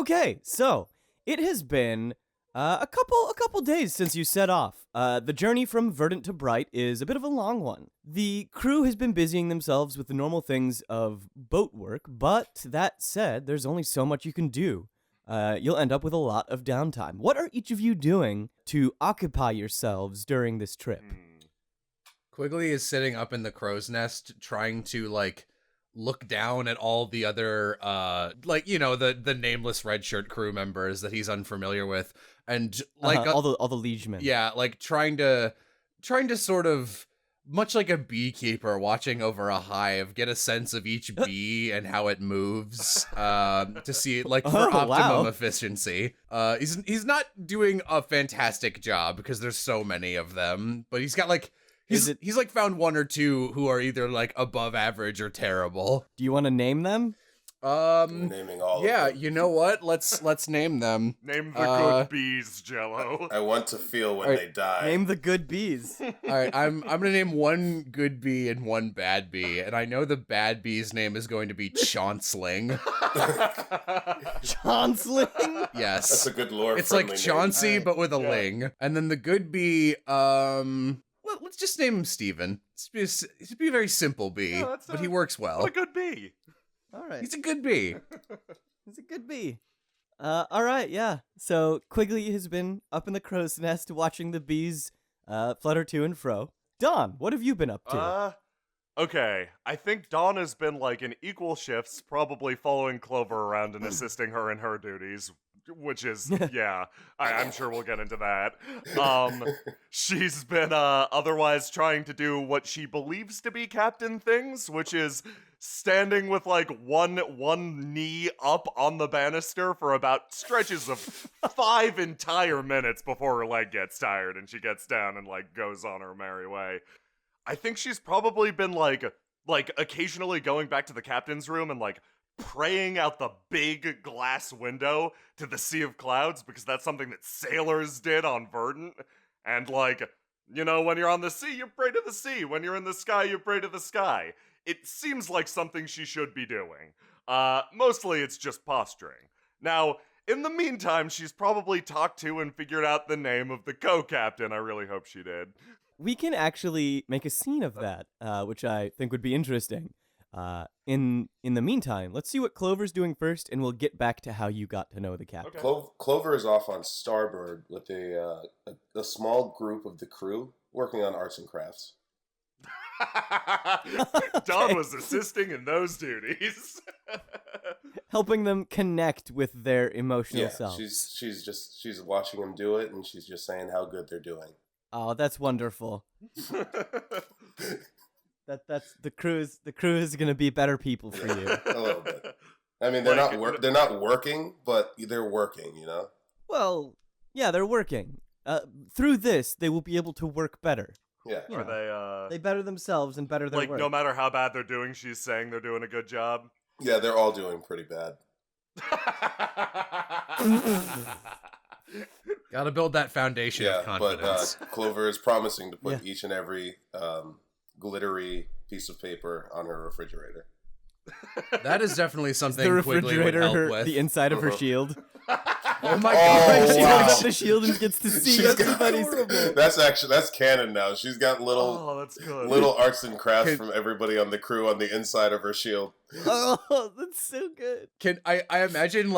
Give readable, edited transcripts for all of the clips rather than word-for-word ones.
Okay, so it has been a couple days since you set off. The journey from Verdant to Bright is a bit of a long one. The crew has been busying themselves with the normal things of boat work, but that said, there's only so much you can do. You'll end up with a lot of downtime. What are each of you doing to occupy yourselves during this trip? Quiggly is sitting up in the crow's nest trying to, look down at all the other, the nameless red shirt crew members that he's unfamiliar with. And, all the liegemen. Yeah, trying to sort of, much like a beekeeper watching over a hive, get a sense of each bee and how it moves, to see, for optimum efficiency. He's not doing a fantastic job because there's so many of them, but he's got, He's found one or two who are either above average or terrible. Do you want to name them? Naming all of them. You know what? Let's name them. Name the good bees, Jello. I want to feel when they die. Name the good bees. All right, I'm gonna name one good bee and one bad bee, and I know the bad bee's name is going to be Chauncling. Chauncling? Yes, that's a good lore. It's like Chauncey, but with a ling. And then the good bee, let's just name him Steven. He'd be a very simple bee, but he works well. What a good bee. All right. He's a good bee. He's a good bee. All right, yeah. So Quiggly has been up in the crow's nest watching the bees flutter to and fro. Dawn, what have you been up to? Okay. I think Dawn has been in equal shifts, probably following Clover around and assisting her in her duties, which is, yeah, I'm sure we'll get into that. She's been otherwise trying to do what she believes to be captain things, which is standing with one knee up on the banister for about stretches of 5 entire minutes before her leg gets tired and she gets down and goes on her merry way. I think she's probably been occasionally going back to the captain's room and praying out the big glass window to the sea of clouds, because that's something that sailors did on Verdant. And when you're on the sea, you pray to the sea. When you're in the sky, you pray to the sky. It seems like something she should be doing. Mostly it's just posturing. Now, in the meantime, she's probably talked to and figured out the name of the co-captain. I really hope she did. We can actually make a scene of that, which I think would be interesting. In the meantime, let's see what Clover's doing first, and we'll get back to how you got to know the captain. Okay. Clover is off on starboard with a small group of the crew working on arts and crafts. Dawn was assisting in those duties. Helping them connect with their emotional self. She's watching them do it, and she's just saying how good they're doing. Oh, that's wonderful. That's the crew is gonna be better people for you. A little bit. I mean, they're not working, but they're working, you know. Well, yeah, they're working. Through this, they will be able to work better. Yeah. Are they better themselves and better their work. No matter how bad they're doing, she's saying they're doing a good job? Yeah, they're all doing pretty bad. Gotta build that foundation of confidence. But Clover is promising to put each and every glittery piece of paper on her refrigerator. That is definitely something the Quiggly would help with. The inside of her shield. Oh my god! She wow. looks up the shield and gets to see everybody's. That's canon now. She's got little arts and crafts from everybody on the crew on the inside of her shield. Oh, that's so good. Can I imagine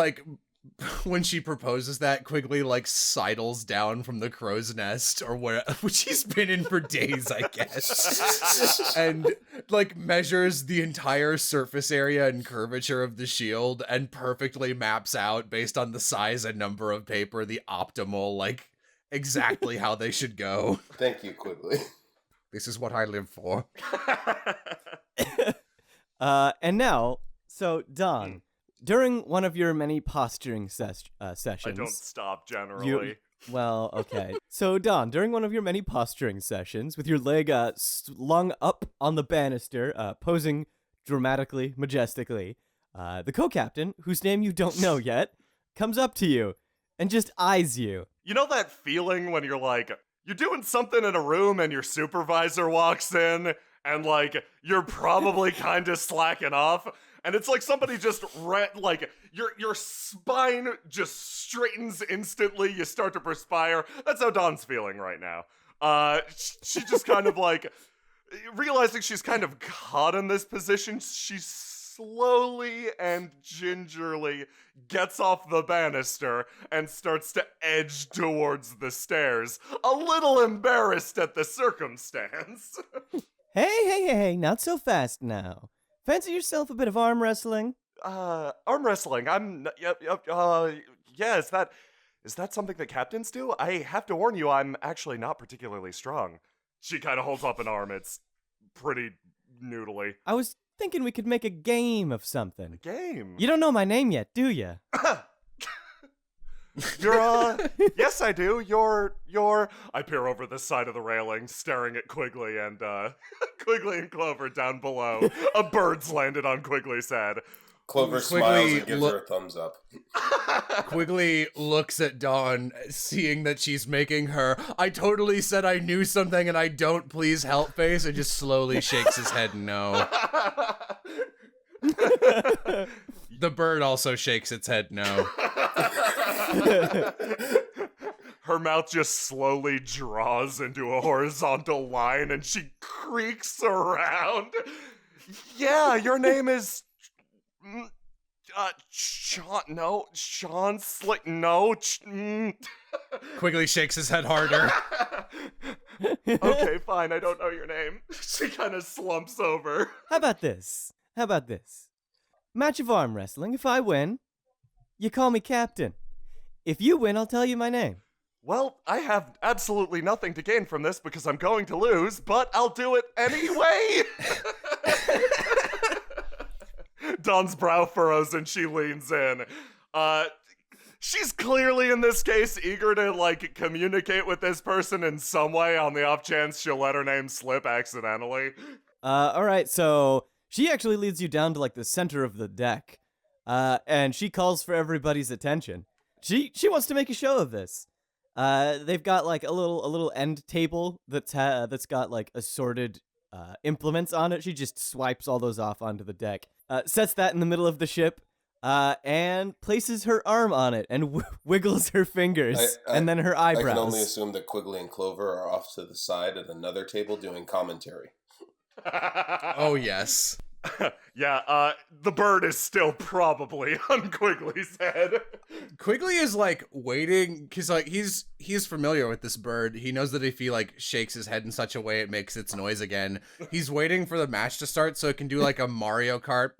when she proposes that, Quiggly sidles down from the crow's nest or where, which he's been in for days, I guess, and measures the entire surface area and curvature of the shield and perfectly maps out, based on the size and number of paper, the optimal exactly how they should go. Thank you, Quiggly. This is what I live for. And now, so Don. During one of your many posturing sessions... I don't stop, generally. Well, okay. So, Don, during one of your many posturing sessions, with your leg slung up on the banister, posing dramatically, majestically, the co-captain, whose name you don't know yet, comes up to you and just eyes you. You know that feeling when you're you're doing something in a room and your supervisor walks in and you're probably kind of slacking off, and it's like somebody just like your spine just straightens instantly. You start to perspire. That's how Dawn's feeling right now. She just kind of like realizing she's kind of caught in this position. She slowly and gingerly gets off the banister and starts to edge towards the stairs, a little embarrassed at the circumstance. Hey, not so fast now. Fancy yourself a bit of arm wrestling? Arm wrestling. Yeah, is that something that captains do? I have to warn you, I'm actually not particularly strong. She kind of holds up an arm. It's pretty noodly. I was thinking we could make a game of something. Game? You don't know my name yet, do ya? Yes, I do. You're, I peer over the side of the railing, staring at Quiggly and, Quiggly and Clover down below. A bird's landed on Quiggly's head. Clover smiles and gives her a thumbs up. Quiggly looks at Dawn, seeing that she's making her "I totally said I knew something and I don't, please help" face, and just slowly shakes his head no. The bird also shakes its head no. Her mouth just slowly draws into a horizontal line and she creaks around. Yeah, your name is... Sean Slick, no. Quiggly shakes his head harder. Okay, fine, I don't know your name. She kind of slumps over. How about this? Match of arm wrestling. If I win, you call me captain. If you win, I'll tell you my name. Well, I have absolutely nothing to gain from this because I'm going to lose, but I'll do it anyway. Dawn's brow furrows and she leans in. She's clearly, in this case, eager to, like, communicate with this person in some way on the off chance she'll let her name slip accidentally. All right, so she actually leads you down to, like, the center of the deck, and she calls for everybody's attention. She wants to make a show of this. They've got, like, a little end table that's got, like, assorted implements on it. She just swipes all those off onto the deck, sets that in the middle of the ship, and places her arm on it and wiggles her fingers and then her eyebrows. I can only assume that Quiggly and Clover are off to the side at another table doing commentary. Oh, yes. Yeah, the bird is still probably on Quiggly's head. Quiggly is like waiting because like he's familiar with this bird. He knows that if he like shakes his head in such a way it makes its noise again. He's waiting for the match to start so it can do like a Mario Kart.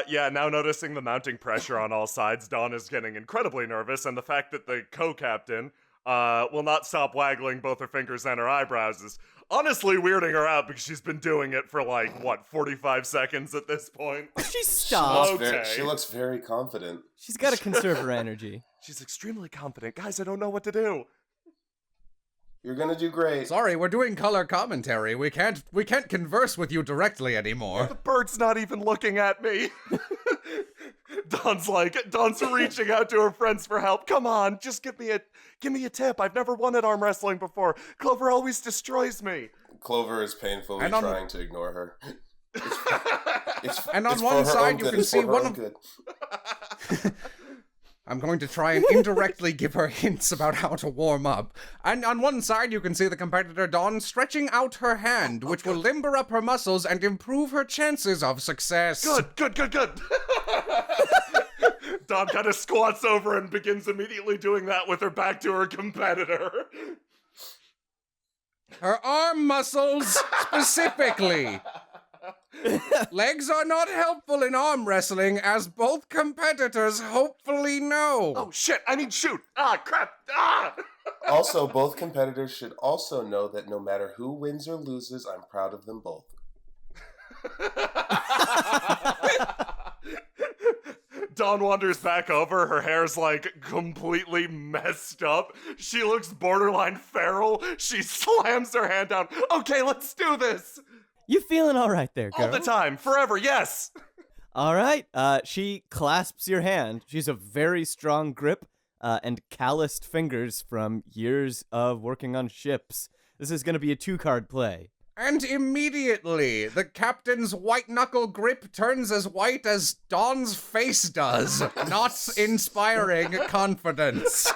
Yeah, now noticing the mounting pressure on all sides, Dawn is getting incredibly nervous, and the fact that the co-captain will not stop waggling both her fingers and her eyebrows is honestly weirding her out because she's been doing it for like, 45 seconds at this point. She stopped. Okay. She looks very confident. She's got to conserve her energy. She's extremely confident. Guys, I don't know what to do. You're gonna do great. Sorry, we're doing color commentary. We can't converse with you directly anymore. The bird's not even looking at me. Dawn's reaching out to her friends for help. Come on, just give me a tip. I've never won at arm wrestling before. Clover always destroys me. Clover is painfully trying to ignore her. And on one side you can see one of... I'm going to try and indirectly give her hints about how to warm up. And on one side, you can see the competitor Dawn stretching out her hand, which will limber up her muscles and improve her chances of success. Good. Dawn kind of squats over and begins immediately doing that with her back to her competitor. Her arm muscles, specifically. Legs are not helpful in arm wrestling, as both competitors hopefully know. Oh, shit. I mean, shoot. Ah, crap. Ah! Also, both competitors should also know that no matter who wins or loses, I'm proud of them both. Dawn wanders back over. Her hair's, like, completely messed up. She looks borderline feral. She slams her hand down. Okay, let's do this. You feeling all right there, girl? All the time. Forever, yes. All right. She clasps your hand. She's a very strong grip and calloused fingers from years of working on ships. This is going to be a 2-card play. And immediately, the captain's white-knuckle grip turns as white as Dawn's face does, not inspiring confidence.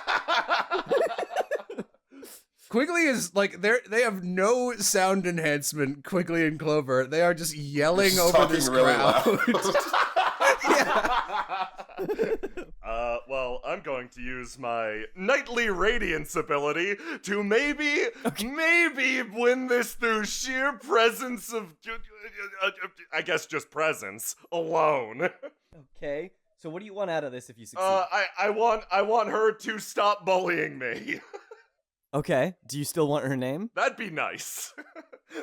Quiggly is, like, they have no sound enhancement, Quiggly and Clover. They are just yelling over this crowd. Well, I'm going to use my Nightly Radiance ability to maybe win this through sheer presence of, I guess just presence alone. Okay, so what do you want out of this if you succeed? I want her to stop bullying me. Okay, do you still want her name? That'd be nice.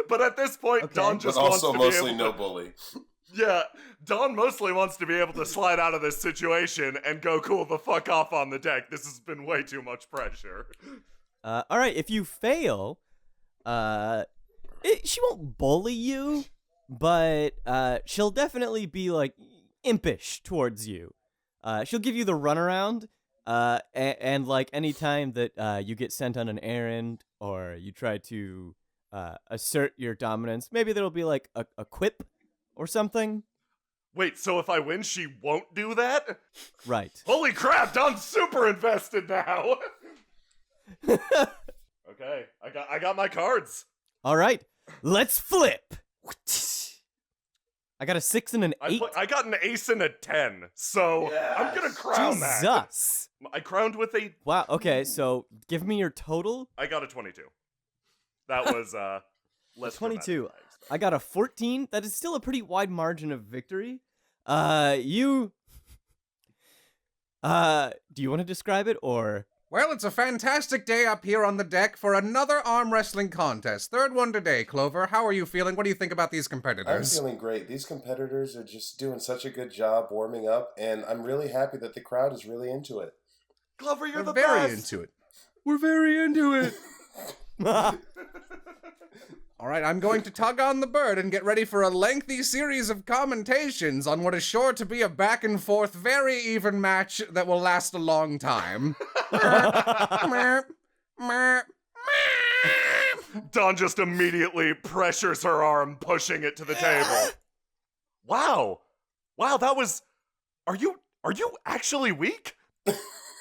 But at this point, Okay. Dawn just But wants also to mostly be able no to... bully. Yeah, Dawn mostly wants to be able to slide out of this situation and go cool the fuck off on the deck. This has been way too much pressure. All right, if you fail, she won't bully you, but she'll definitely be, like, impish towards you. She'll give you the runaround, and like, anytime that you get sent on an errand or you try to assert your dominance, maybe there'll be, like, a quip or something. Wait, so if I win, she won't do that? Right. Holy crap, Dawn's super invested now. Okay, I got my cards. All right, let's flip. I got a 6 and an 8. I got an ace and a 10, so I'm gonna crown that. Jesus. I crowned with a... Wow, okay, so give me your total. I got a 22. That was, less 22. dramatic. I got a 14. That is still a pretty wide margin of victory. Do you want to describe it, or? Well, it's a fantastic day up here on the deck for another arm wrestling contest. Third one today, Clover. How are you feeling? What do you think about these I'm competitors? feeling great. These competitors are just doing such a good job warming up, and I'm really happy that the crowd is really into it. Clover, you're We're the very best. into it. We're very into it. All right, I'm going to tug on the bird and get ready for a lengthy series of commentations on what is sure to be a back-and-forth, very even match that will last a long time. Dawn just immediately pressures her arm, pushing it to the table. Wow, that was... Are you actually weak?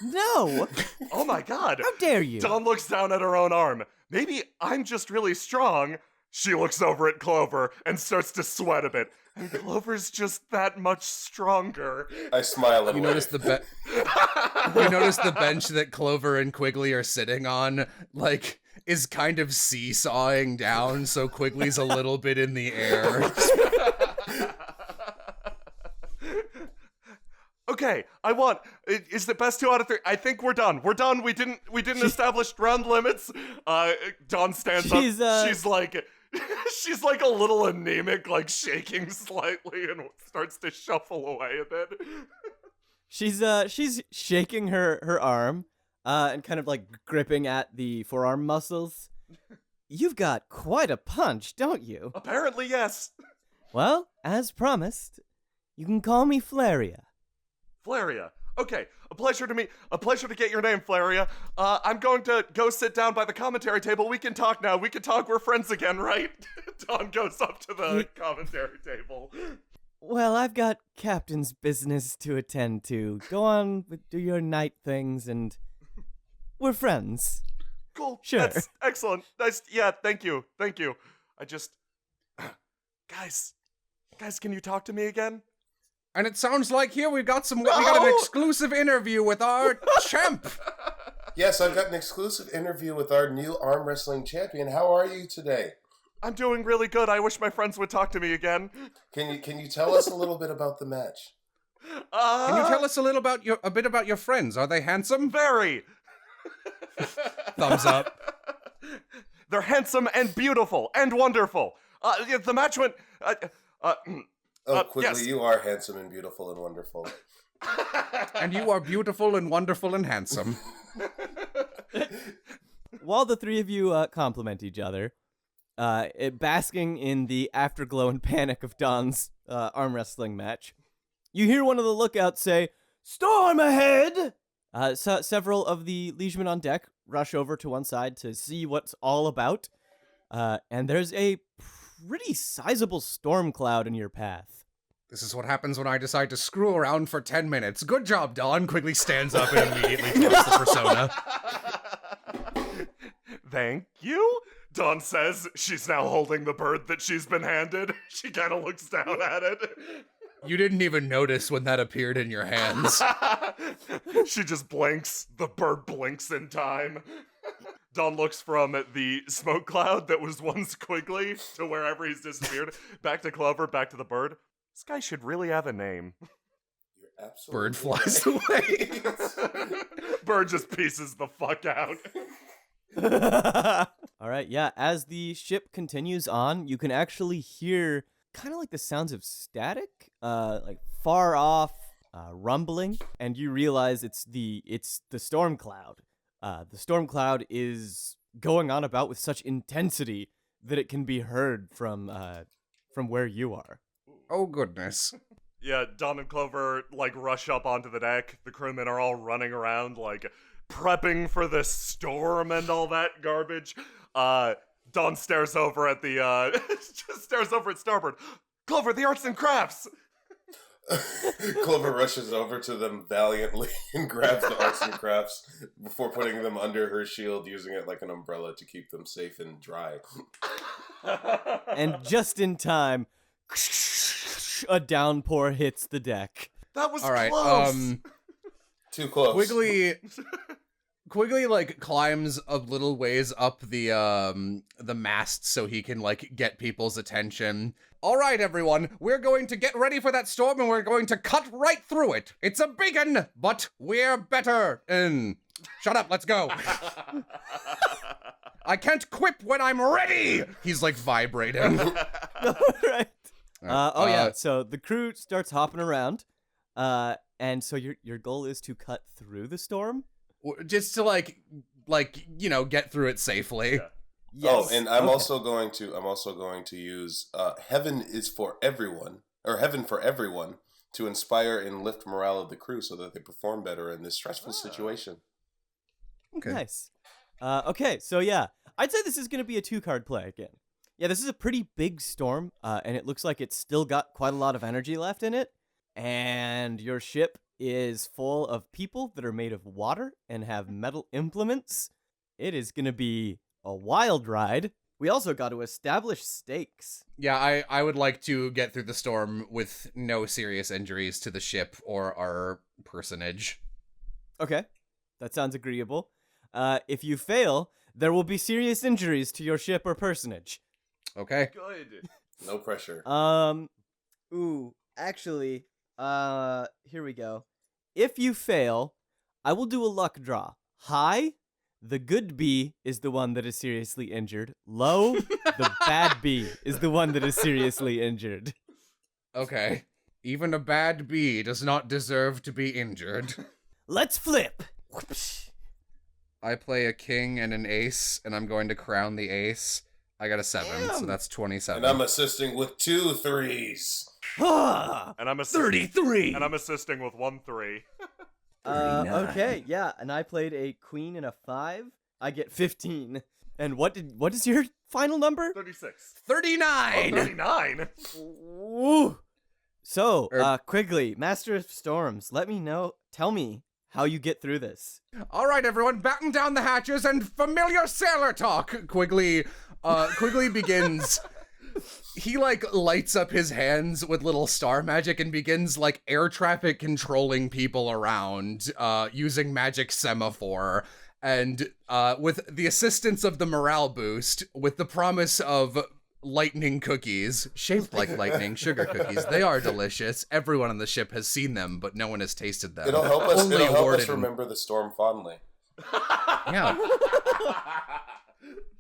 No. Oh my god. How dare you? Dawn looks down at her own arm. Maybe I'm just really strong. She looks over at Clover and starts to sweat a bit. And Clover's just that much stronger. I smile and You wave. notice you notice the bench that Clover and Quiggly are sitting on, like, is kind of seesawing down, so Quiggly's a little bit in the air. Okay, is the best 2 out of 3. I think we're done. We're done. We didn't establish round limits. Dawn stands up. She's like a little anemic, like shaking slightly, and starts to shuffle away a bit. She's shaking her arm, and kind of like gripping at the forearm muscles. You've got quite a punch, don't you? Apparently, yes. Well, as promised, you can call me Flaria. Flaria. Okay, a pleasure to get your name, Flaria. I'm going to go sit down by the commentary table. We can talk now. We can talk. We're friends again, right? Dawn goes up to the commentary table. Well, I've got captain's business to attend to. Go on, do your night things, and we're friends. Cool. Sure. That's excellent. Nice. Yeah, thank you. I just... Guys, can you talk to me again? And it sounds like here we got an exclusive interview with our champ. Yes, I've got an exclusive interview with our new arm wrestling champion. How are you today? I'm doing really good. I wish my friends would talk to me again. Can you tell us a little bit about the match? Can you tell us a bit about your friends? Are they handsome? Very. Thumbs up. They're handsome and beautiful and wonderful. The match went... Quiggly, yes. you are handsome and beautiful and wonderful. And you are beautiful and wonderful and handsome. While the three of you compliment each other, basking in the afterglow and panic of Dawn's arm wrestling match, you hear one of the lookouts say, "Storm ahead!" Several of the liegemen on deck rush over to one side to see what's all about, and there's a pretty sizable storm cloud in your path. This is what happens when I decide to screw around for 10 minutes. Good job, Dawn. Quigley stands up and immediately drops the persona. Thank you, Dawn says. She's now holding the bird that she's been handed. She kind of looks down at it. You didn't even notice when that appeared in your hands. She just blinks. The bird blinks in time. Dawn looks from the smoke cloud that was once Quigley to wherever he's disappeared, back to Clover, back to the bird. This guy should really have a name. Bird flies away. Bird just pieces the fuck out. All right, yeah, as the ship continues on, you can actually hear kind of like the sounds of static, like far off rumbling, and you realize it's the storm cloud. The storm cloud is going on about with such intensity that it can be heard from where you are. Oh, goodness. Yeah, Dawn and Clover, like, rush up onto the deck. The crewmen are all running around, like, prepping for the storm and all that garbage. Dawn stares over at the, just stares over at starboard. Clover, the arts and crafts! Clover rushes over to them valiantly and grabs the arts and crafts before putting them under her shield, using it like an umbrella to keep them safe and dry. And just in time, a downpour hits the deck. That was All right, close! Too close. Quigley like climbs a little ways up the mast so he can like get people's attention. All right, everyone, we're going to get ready for that storm and we're going to cut right through it. It's a big un, but we're better. Shut up, let's go. I can't quip when I'm ready. He's like vibrating. All right. Yeah. So the crew starts hopping around, and so your goal is to cut through the storm, just to like get through it safely. Yeah. Yes. Oh, and I'm also going to use heaven is for everyone, or heaven for everyone, to inspire and lift morale of the crew so that they perform better in this stressful situation. Okay. Nice. Okay, so yeah, I'd say this is going to be a 2-card play again. Yeah, this is a pretty big storm, and it looks like it's still got quite a lot of energy left in it. And your ship is full of people that are made of water and have metal implements. It is going to be a wild ride. We also got to establish stakes. Yeah, I would like to get through the storm with no serious injuries to the ship or our personage. Okay, that sounds agreeable. If you fail, there will be serious injuries to your ship or personage. Okay. Good. No pressure. Actually, here we go. If you fail, I will do a luck draw. High, the good bee is the one that is seriously injured. Low, the bad bee is the one that is seriously injured. Okay. Even a bad bee does not deserve to be injured. Let's flip. I play a king and an ace, and I'm going to crown the ace. I got a 7, so that's 27. And I'm assisting with 2 threes. And I'm 33! And I'm assisting with 1 3. Okay, yeah, and I played a queen and a 5. I get 15. And what is your final number? 36. 39! 39? Woo. So, Quiggly, Master of Storms, tell me how you get through this. All right, everyone, batten down the hatches and familiar sailor talk. Quigley begins. He lights up his hands with little star magic and begins air traffic controlling people around using magic semaphore. And with the assistance of the morale boost, with the promise of lightning cookies, shaped like lightning, sugar cookies. They are delicious. Everyone on the ship has seen them, but no one has tasted them. It'll help us remember the storm fondly. Yeah.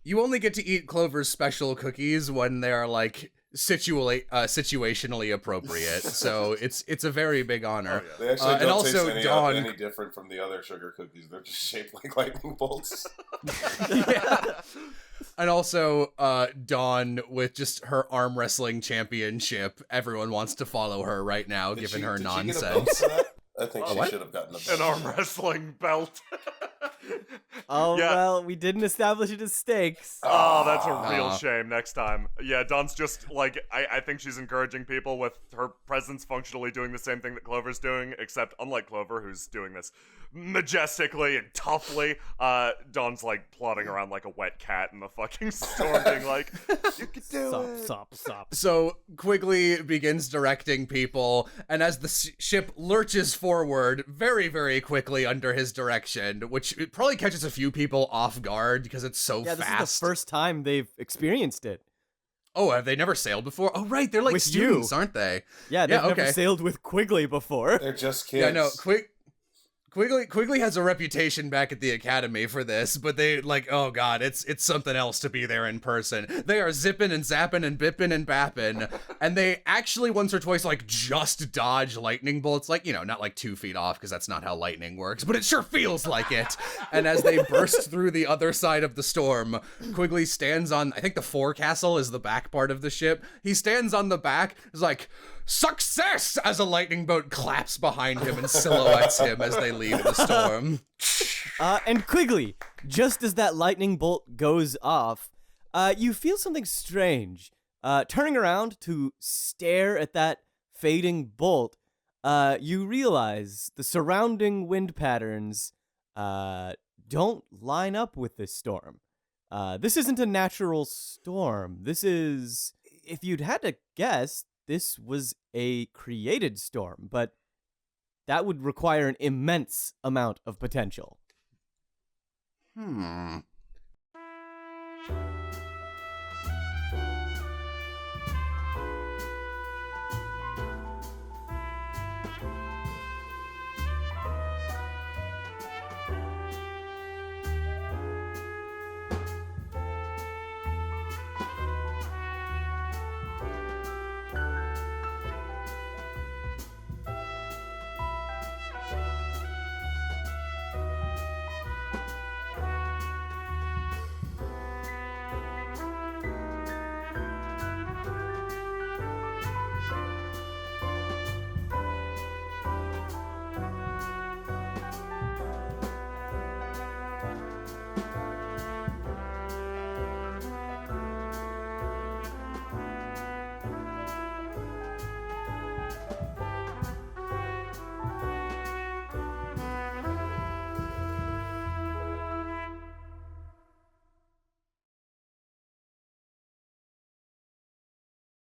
You only get to eat Clover's special cookies when they're situationally appropriate. So it's a very big honor. Oh, yeah. They actually don't taste Dawn any different from the other sugar cookies. They're just shaped like lightning bolts. Yeah. And also, Dawn, with just her arm wrestling championship, everyone wants to follow her right now, given her nonsense. I think she should have gotten a belt. An arm wrestling belt. Oh, Yeah. well, we didn't establish it as stakes. Oh, that's a real Aw. shame next time. Yeah, Dawn's just, like, I think she's encouraging people with her presence functionally doing the same thing that Clover's doing, except unlike Clover, who's doing this majestically and toughly, Dawn's, like, plodding around like a wet cat in the fucking storm, being like, you can do it. Sop. So Quiggly begins directing people, and as the ship lurches forward very, very quickly under his direction, which it probably catches a few people off guard because it's so Yeah, this fast. is the first time they've experienced it. Oh, have they never sailed before? Oh, right, they're like With students, you. aren't they? Yeah, they've never okay. sailed with Quiggly before. They're just kids. Yeah, no, Quiggly has a reputation back at the academy for this, but they oh god, it's something else to be there in person. They are zipping and zapping and bipping and bapping, and they actually once or twice just dodge lightning bolts, not like 2 feet off because that's not how lightning works, but it sure feels like it. And as they burst through the other side of the storm, Quiggly stands on, I think the forecastle is the back part of the ship. He stands on the back, is like, success! As a lightning bolt claps behind him and silhouettes him as they leave the storm. And Quiggly, just as that lightning bolt goes off, you feel something strange. Turning around to stare at that fading bolt, you realize the surrounding wind patterns don't line up with this storm. This isn't a natural storm. This is, if you'd had to guess, this was a created storm, but that would require an immense amount of potential.